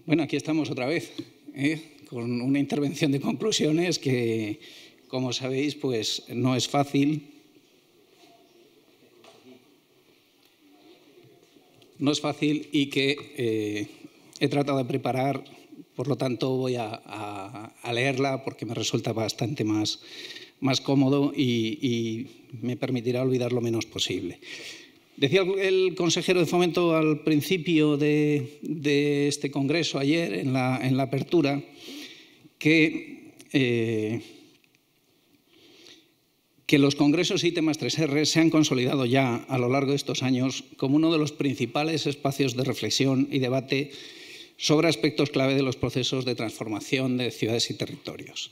Bueno, aquí estamos otra vez, con una intervención de conclusiones que, como sabéis, pues no es fácil. No es fácil y que he tratado de preparar, por lo tanto voy a leerla porque me resulta bastante más cómodo y me permitirá olvidar lo menos posible. Decía el consejero de Fomento al principio de este congreso, ayer, en la apertura, que los congresos I+3R se han consolidado ya a lo largo de estos años como uno de los principales espacios de reflexión y debate sobre aspectos clave de los procesos de transformación de ciudades y territorios.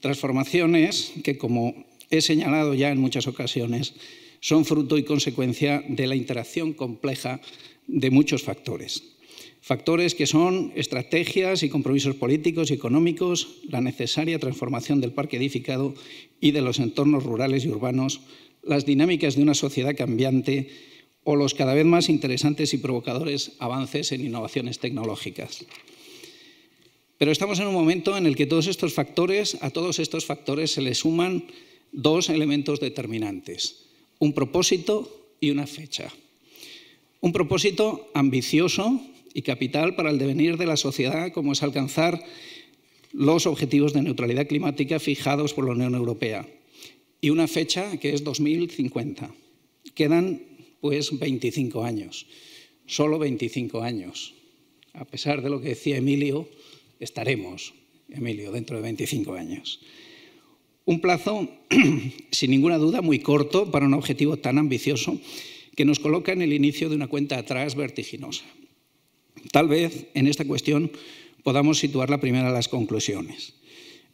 Transformaciones que, como he señalado ya en muchas ocasiones, son fruto y consecuencia de la interacción compleja de muchos factores. Factores que son estrategias y compromisos políticos y económicos, la necesaria transformación del parque edificado y de los entornos rurales y urbanos, las dinámicas de una sociedad cambiante o los cada vez más interesantes y provocadores avances en innovaciones tecnológicas. Pero estamos en un momento en el que a todos estos factores se le suman dos elementos determinantes: un propósito y una fecha. Un propósito ambicioso y capital para el devenir de la sociedad, como es alcanzar los objetivos de neutralidad climática fijados por la Unión Europea. Y una fecha que es 2050. Quedan, pues, 25 años. Solo 25 años. A pesar de lo que decía Emilio, estaremos, Emilio, dentro de 25 años. Un plazo, sin ninguna duda, muy corto para un objetivo tan ambicioso que nos coloca en el inicio de una cuenta atrás vertiginosa. Tal vez en esta cuestión podamos situar la primera de las conclusiones.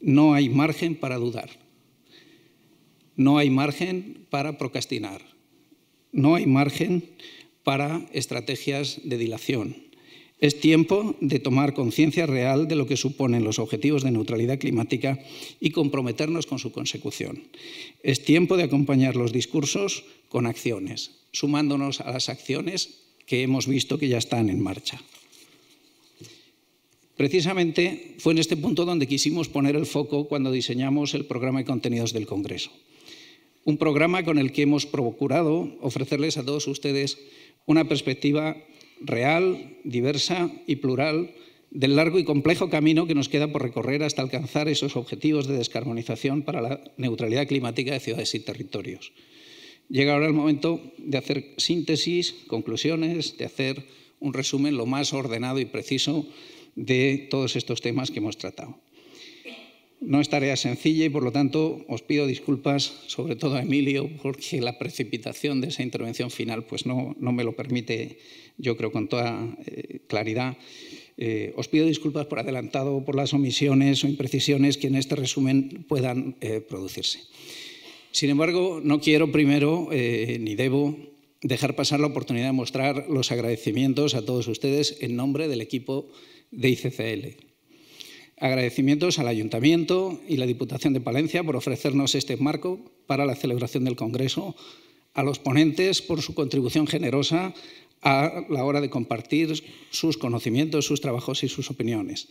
No hay margen para dudar. No hay margen para procrastinar. No hay margen para estrategias de dilación. Es tiempo de tomar conciencia real de lo que suponen los objetivos de neutralidad climática y comprometernos con su consecución. Es tiempo de acompañar los discursos con acciones, sumándonos a las acciones que hemos visto que ya están en marcha. Precisamente fue en este punto donde quisimos poner el foco cuando diseñamos el programa de contenidos del Congreso. Un programa con el que hemos procurado ofrecerles a todos ustedes una perspectiva real, diversa y plural del largo y complejo camino que nos queda por recorrer hasta alcanzar esos objetivos de descarbonización para la neutralidad climática de ciudades y territorios. Llega ahora el momento de hacer síntesis, conclusiones, de hacer un resumen lo más ordenado y preciso de todos estos temas que hemos tratado. No es tarea sencilla y, por lo tanto, os pido disculpas, sobre todo a Emilio, porque la precipitación de esa intervención final pues no me lo permite, yo creo, con toda claridad. Os pido disculpas por adelantado por las omisiones o imprecisiones que en este resumen puedan producirse. Sin embargo, no quiero primero, ni debo, dejar pasar la oportunidad de mostrar los agradecimientos a todos ustedes en nombre del equipo de ICCL. Agradecimientos al Ayuntamiento y la Diputación de Palencia por ofrecernos este marco para la celebración del Congreso, a los ponentes por su contribución generosa a la hora de compartir sus conocimientos, sus trabajos y sus opiniones,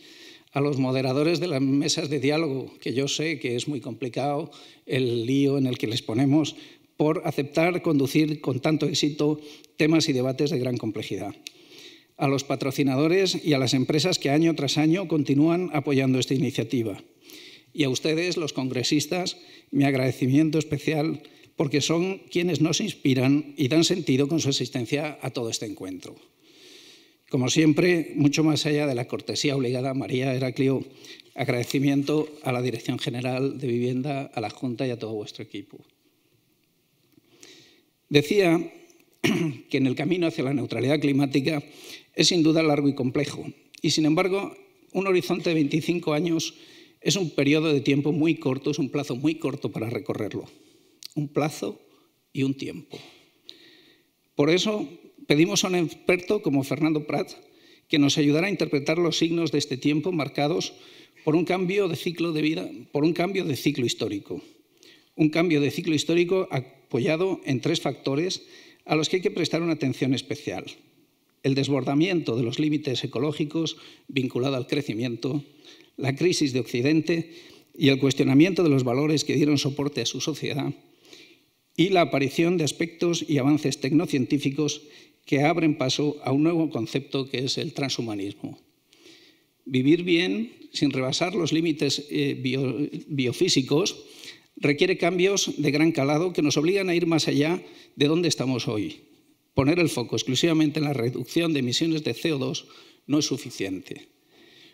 a los moderadores de las mesas de diálogo, que yo sé que es muy complicado el lío en el que les ponemos, por aceptar conducir con tanto éxito temas y debates de gran complejidad. A los patrocinadores y a las empresas que año tras año continúan apoyando esta iniciativa. Y a ustedes, los congresistas, mi agradecimiento especial porque son quienes nos inspiran y dan sentido con su asistencia a todo este encuentro. Como siempre, mucho más allá de la cortesía obligada, María, Heraclio, agradecimiento a la Dirección General de Vivienda, a la Junta y a todo vuestro equipo. Decía que en el camino hacia la neutralidad climática es sin duda largo y complejo. Y sin embargo, un horizonte de 25 años es un periodo de tiempo muy corto, es un plazo muy corto para recorrerlo. Un plazo y un tiempo. Por eso pedimos a un experto como Fernando Prat que nos ayudara a interpretar los signos de este tiempo marcados por un cambio de ciclo de vida, por un cambio de ciclo histórico. Un cambio de ciclo histórico apoyado en tres factores a los que hay que prestar una atención especial. el desbordamiento de los límites ecológicos vinculado al crecimiento, la crisis de Occidente y el cuestionamiento de los valores que dieron soporte a su sociedad, y la aparición de aspectos y avances tecnocientíficos que abren paso a un nuevo concepto que es el transhumanismo. Vivir bien, sin rebasar los límites biofísicos, requiere cambios de gran calado que nos obligan a ir más allá de donde estamos hoy. Poner el foco exclusivamente en la reducción de emisiones de CO2 no es suficiente.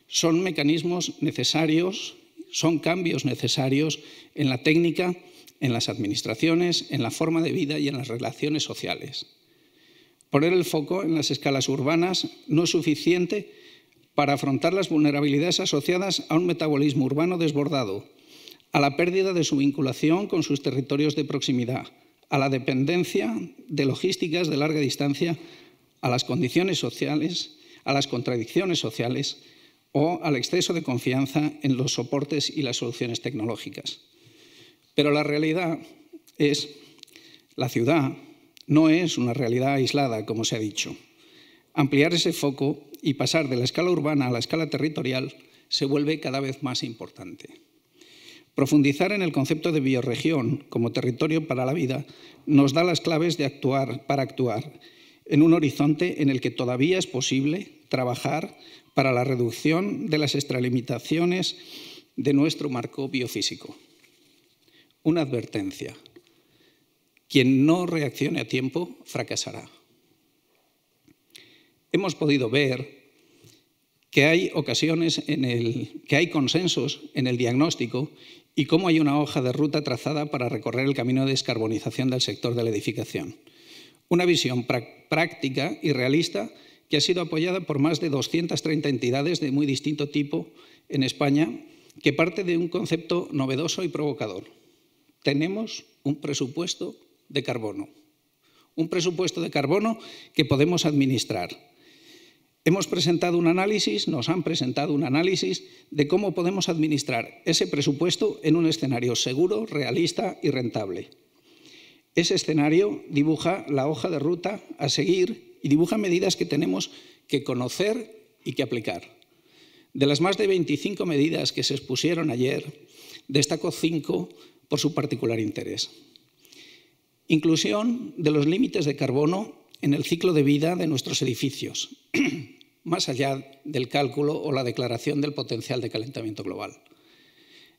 Son mecanismos necesarios, son cambios necesarios en la técnica, en las administraciones, en la forma de vida y en las relaciones sociales. Poner el foco en las escalas urbanas no es suficiente para afrontar las vulnerabilidades asociadas a un metabolismo urbano desbordado, a la pérdida de su vinculación con sus territorios de proximidad, a la dependencia de logísticas de larga distancia, a las condiciones sociales, a las contradicciones sociales o al exceso de confianza en los soportes y las soluciones tecnológicas. Pero la realidad es, la ciudad no es una realidad aislada, como se ha dicho. Ampliar ese foco y pasar de la escala urbana a la escala territorial se vuelve cada vez más importante. Profundizar en el concepto de biorregión como territorio para la vida nos da las claves para actuar en un horizonte en el que todavía es posible trabajar para la reducción de las extralimitaciones de nuestro marco biofísico. Una advertencia: quien no reaccione a tiempo fracasará. Hemos podido ver que hay ocasiones que hay consensos en el diagnóstico y cómo hay una hoja de ruta trazada para recorrer el camino de descarbonización del sector de la edificación. Una visión práctica y realista que ha sido apoyada por más de 230 entidades de muy distinto tipo en España, que parte de un concepto novedoso y provocador. Tenemos un presupuesto de carbono. Un presupuesto de carbono que podemos administrar. Hemos presentado un análisis, nos han presentado un análisis de cómo podemos administrar ese presupuesto en un escenario seguro, realista y rentable. Ese escenario dibuja la hoja de ruta a seguir y dibuja medidas que tenemos que conocer y que aplicar. De las más de 25 medidas que se expusieron ayer, destaco 5 por su particular interés. Inclusión de los límites de carbono en el ciclo de vida de nuestros edificios, más allá del cálculo o la declaración del potencial de calentamiento global.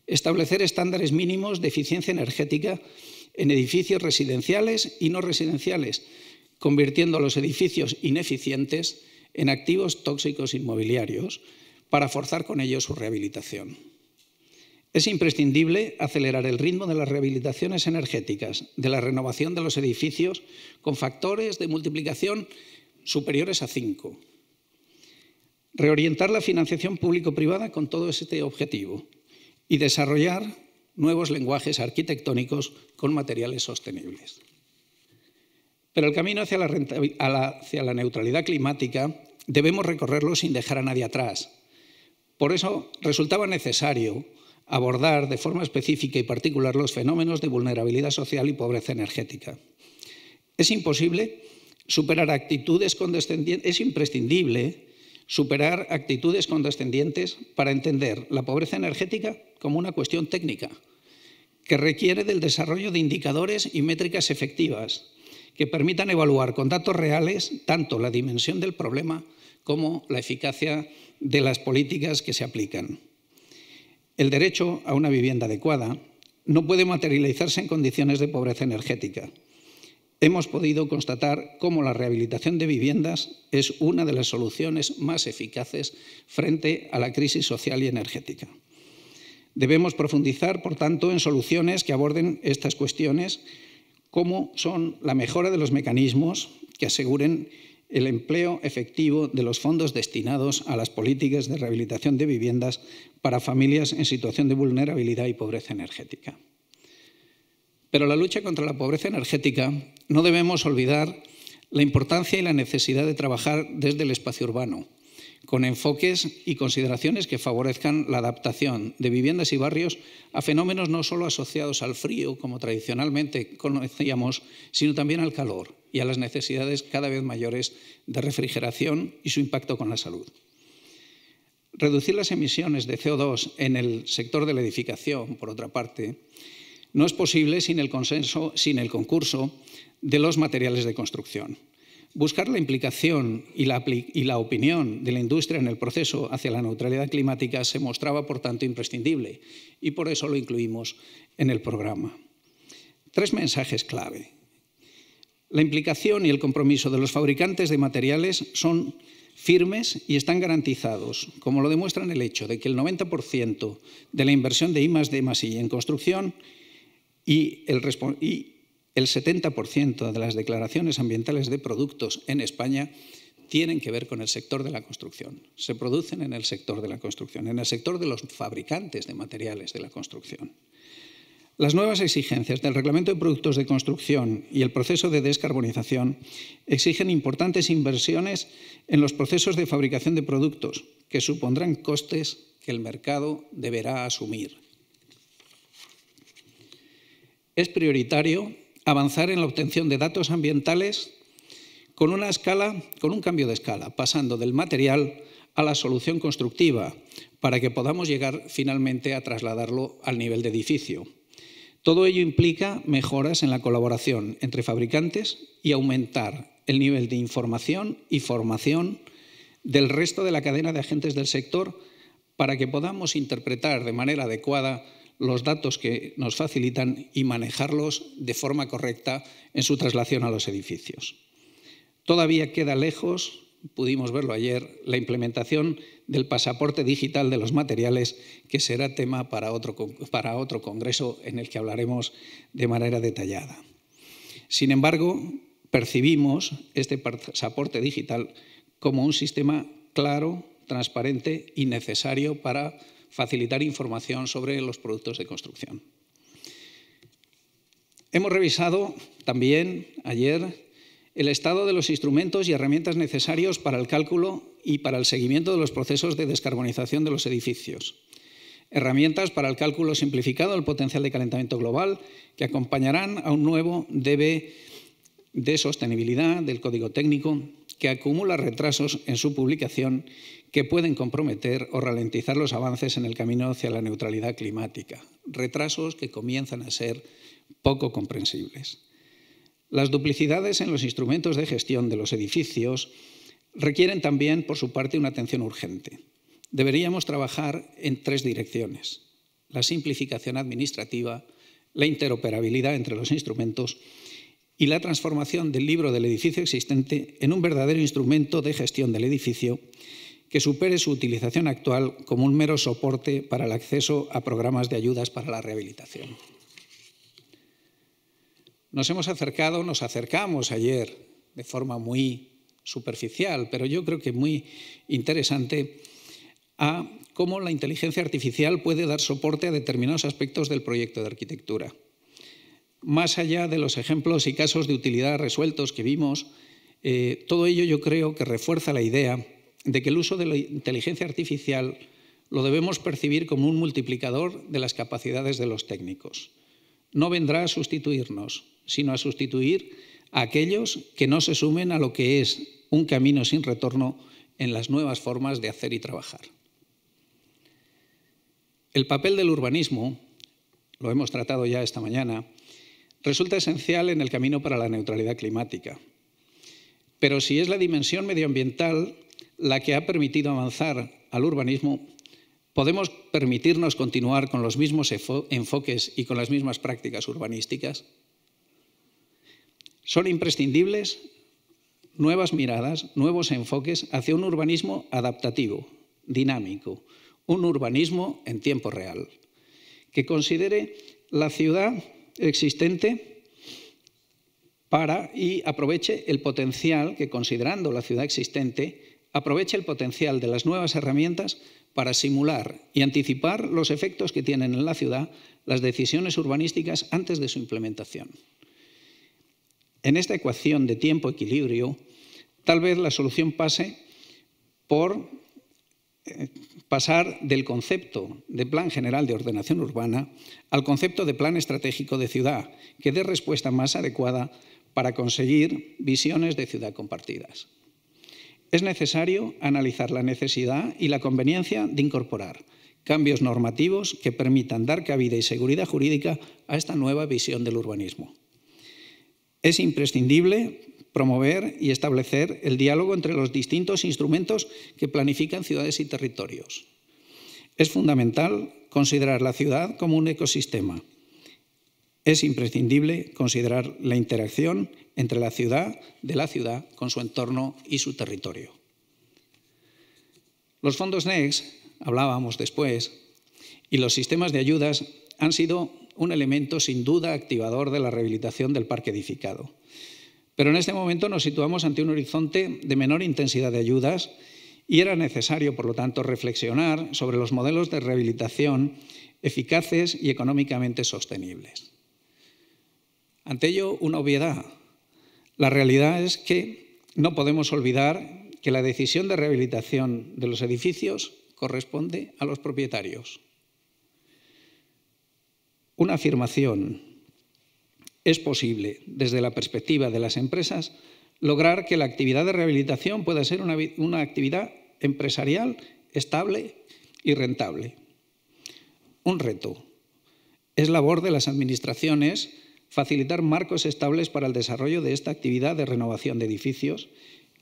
Establecer estándares mínimos de eficiencia energética en edificios residenciales y no residenciales, convirtiendo a los edificios ineficientes en activos tóxicos inmobiliarios para forzar con ello su rehabilitación. Es imprescindible acelerar el ritmo de las rehabilitaciones energéticas, de la renovación de los edificios con factores de multiplicación superiores a 5. Reorientar la financiación público-privada con todo este objetivo y desarrollar nuevos lenguajes arquitectónicos con materiales sostenibles. Pero el camino hacia la neutralidad climática debemos recorrerlo sin dejar a nadie atrás. Por eso resultaba necesario abordar de forma específica y particular los fenómenos de vulnerabilidad social y pobreza energética. Es imprescindible superar actitudes condescendientes para entender la pobreza energética como una cuestión técnica, que requiere del desarrollo de indicadores y métricas efectivas que permitan evaluar con datos reales tanto la dimensión del problema como la eficacia de las políticas que se aplican. El derecho a una vivienda adecuada no puede materializarse en condiciones de pobreza energética. Hemos podido constatar cómo la rehabilitación de viviendas es una de las soluciones más eficaces frente a la crisis social y energética. Debemos profundizar, por tanto, en soluciones que aborden estas cuestiones, como son la mejora de los mecanismos que aseguren el empleo efectivo de los fondos destinados a las políticas de rehabilitación de viviendas para familias en situación de vulnerabilidad y pobreza energética. Pero la lucha contra la pobreza energética no debemos olvidar la importancia y la necesidad de trabajar desde el espacio urbano, con enfoques y consideraciones que favorezcan la adaptación de viviendas y barrios a fenómenos no solo asociados al frío, como tradicionalmente conocíamos, sino también al calor y a las necesidades cada vez mayores de refrigeración y su impacto con la salud. Reducir las emisiones de CO2 en el sector de la edificación, por otra parte, no es posible sin el concurso de los materiales de construcción. Buscar la implicación y la opinión de la industria en el proceso hacia la neutralidad climática se mostraba, por tanto, imprescindible y por eso lo incluimos en el programa. 3 mensajes clave. La implicación y el compromiso de los fabricantes de materiales son firmes y están garantizados, como lo demuestra el hecho de que el 90% de la inversión de I+D+I en construcción y el 70% de las declaraciones ambientales de productos en España tienen que ver con el sector de la construcción. Se producen en el sector de la construcción, en el sector de los fabricantes de materiales de la construcción. Las nuevas exigencias del Reglamento de Productos de Construcción y el proceso de descarbonización exigen importantes inversiones en los procesos de fabricación de productos, que supondrán costes que el mercado deberá asumir. Es prioritario avanzar en la obtención de datos ambientales con un cambio de escala, pasando del material a la solución constructiva, para que podamos llegar finalmente a trasladarlo al nivel de edificio. Todo ello implica mejoras en la colaboración entre fabricantes y aumentar el nivel de información y formación del resto de la cadena de agentes del sector para que podamos interpretar de manera adecuada los datos que nos facilitan y manejarlos de forma correcta en su traslación a los edificios. Todavía queda lejos, pudimos verlo ayer, la implementación del pasaporte digital de los materiales, que será tema para otro congreso en el que hablaremos de manera detallada. Sin embargo, percibimos este pasaporte digital como un sistema claro, transparente y necesario para facilitar información sobre los productos de construcción. Hemos revisado también ayer el estado de los instrumentos y herramientas necesarios para el cálculo y para el seguimiento de los procesos de descarbonización de los edificios. Herramientas para el cálculo simplificado del potencial de calentamiento global que acompañarán a un nuevo DB de sostenibilidad del Código Técnico que acumula retrasos en su publicación que pueden comprometer o ralentizar los avances en el camino hacia la neutralidad climática. Retrasos que comienzan a ser poco comprensibles. Las duplicidades en los instrumentos de gestión de los edificios requieren también, por su parte, una atención urgente. Deberíamos trabajar en 3 direcciones: la simplificación administrativa, la interoperabilidad entre los instrumentos y la transformación del libro del edificio existente en un verdadero instrumento de gestión del edificio que supere su utilización actual como un mero soporte para el acceso a programas de ayudas para la rehabilitación. Nos acercamos ayer de forma muy superficial, pero yo creo que muy interesante, a cómo la inteligencia artificial puede dar soporte a determinados aspectos del proyecto de arquitectura. Más allá de los ejemplos y casos de utilidad resueltos que vimos, todo ello yo creo que refuerza la idea de que el uso de la inteligencia artificial lo debemos percibir como un multiplicador de las capacidades de los técnicos. No vendrá a sustituirnos, sino a sustituir a aquellos que no se sumen a lo que es un camino sin retorno en las nuevas formas de hacer y trabajar. El papel del urbanismo, lo hemos tratado ya esta mañana, resulta esencial en el camino para la neutralidad climática. Pero si es la dimensión medioambiental la que ha permitido avanzar al urbanismo, ¿podemos permitirnos continuar con los mismos enfoques y con las mismas prácticas urbanísticas? Son imprescindibles nuevas miradas, nuevos enfoques hacia un urbanismo adaptativo, dinámico, un urbanismo en tiempo real, que considere la ciudad existente y aproveche el potencial que, considerando la ciudad existente, aproveche el potencial de las nuevas herramientas para simular y anticipar los efectos que tienen en la ciudad las decisiones urbanísticas antes de su implementación. En esta ecuación de tiempo-equilibrio, tal vez la solución pase por pasar del concepto de Plan General de Ordenación Urbana al concepto de Plan Estratégico de Ciudad, que dé respuesta más adecuada para conseguir visiones de ciudad compartidas. Es necesario analizar la necesidad y la conveniencia de incorporar cambios normativos que permitan dar cabida y seguridad jurídica a esta nueva visión del urbanismo. Es imprescindible promover y establecer el diálogo entre los distintos instrumentos que planifican ciudades y territorios. Es fundamental considerar la ciudad como un ecosistema. Es imprescindible considerar la interacción entre la ciudad con su entorno y su territorio. Los fondos Next, hablábamos después, y los sistemas de ayudas han sido un elemento sin duda activador de la rehabilitación del parque edificado. Pero en este momento nos situamos ante un horizonte de menor intensidad de ayudas y era necesario, por lo tanto, reflexionar sobre los modelos de rehabilitación eficaces y económicamente sostenibles. Ante ello, una obviedad. La realidad es que no podemos olvidar que la decisión de rehabilitación de los edificios corresponde a los propietarios. Una afirmación: es posible, desde la perspectiva de las empresas, lograr que la actividad de rehabilitación pueda ser una actividad empresarial estable y rentable. Un reto. Es labor de las administraciones facilitar marcos estables para el desarrollo de esta actividad de renovación de edificios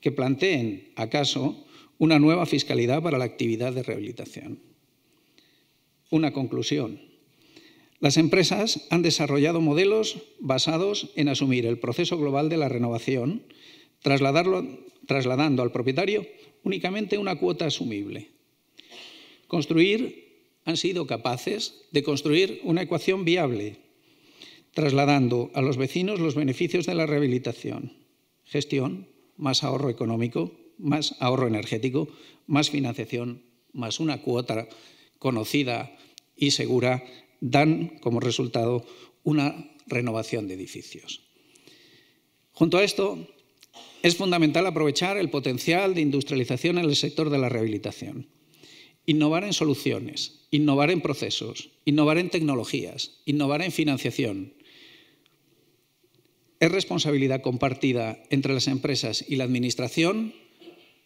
que planteen, acaso, una nueva fiscalidad para la actividad de rehabilitación. Una conclusión. Las empresas han desarrollado modelos basados en asumir el proceso global de la renovación, trasladando al propietario únicamente una cuota asumible. Han sido capaces de construir una ecuación viable, trasladando a los vecinos los beneficios de la rehabilitación. Gestión, más ahorro económico, más ahorro energético, más financiación, más una cuota conocida y segura, dan como resultado una renovación de edificios. Junto a esto, es fundamental aprovechar el potencial de industrialización en el sector de la rehabilitación. Innovar en soluciones, innovar en procesos, innovar en tecnologías, innovar en financiación. Es responsabilidad compartida entre las empresas y la administración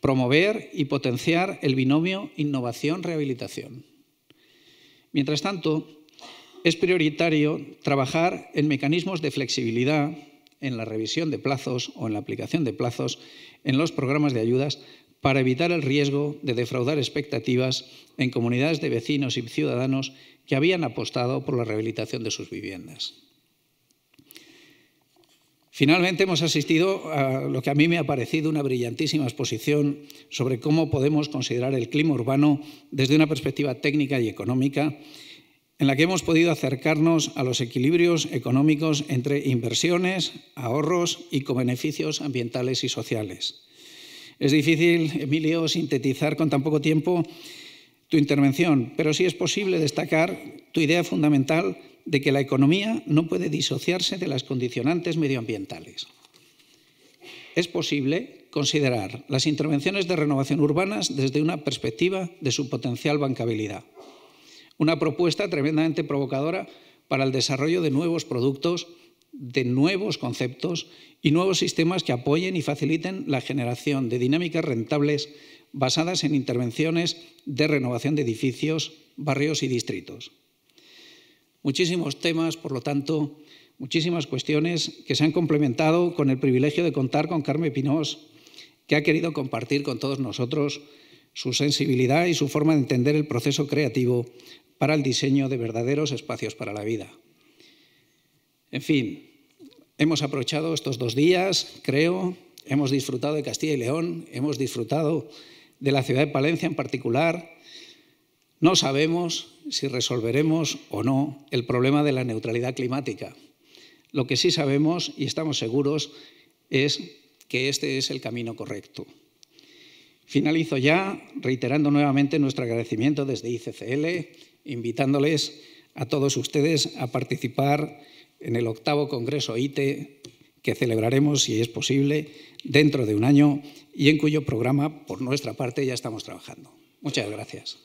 promover y potenciar el binomio innovación-rehabilitación. Mientras tanto, es prioritario trabajar en mecanismos de flexibilidad en la revisión de plazos o en la aplicación de plazos en los programas de ayudas para evitar el riesgo de defraudar expectativas en comunidades de vecinos y ciudadanos que habían apostado por la rehabilitación de sus viviendas. Finalmente, hemos asistido a lo que a mí me ha parecido una brillantísima exposición sobre cómo podemos considerar el clima urbano desde una perspectiva técnica y económica, en la que hemos podido acercarnos a los equilibrios económicos entre inversiones, ahorros y cobeneficios ambientales y sociales. Es difícil, Emilio, sintetizar con tan poco tiempo tu intervención, pero sí es posible destacar tu idea fundamental de que la economía no puede disociarse de las condicionantes medioambientales. Es posible considerar las intervenciones de renovación urbanas desde una perspectiva de su potencial bancabilidad. Una propuesta tremendamente provocadora para el desarrollo de nuevos productos, de nuevos conceptos y nuevos sistemas que apoyen y faciliten la generación de dinámicas rentables basadas en intervenciones de renovación de edificios, barrios y distritos. Muchísimos temas, por lo tanto, muchísimas cuestiones que se han complementado con el privilegio de contar con Carme Pinós, que ha querido compartir con todos nosotros su sensibilidad y su forma de entender el proceso creativo para el diseño de verdaderos espacios para la vida. En fin, hemos aprovechado estos 2 días, creo, hemos disfrutado de Castilla y León, hemos disfrutado de la ciudad de Palencia en particular. No sabemos si resolveremos o no el problema de la neutralidad climática. Lo que sí sabemos y estamos seguros es que este es el camino correcto. Finalizo ya reiterando nuevamente nuestro agradecimiento desde ICCL, invitándoles a todos ustedes a participar en el 8º Congreso ITE que celebraremos, si es posible, dentro de un año y en cuyo programa, por nuestra parte, ya estamos trabajando. Muchas gracias.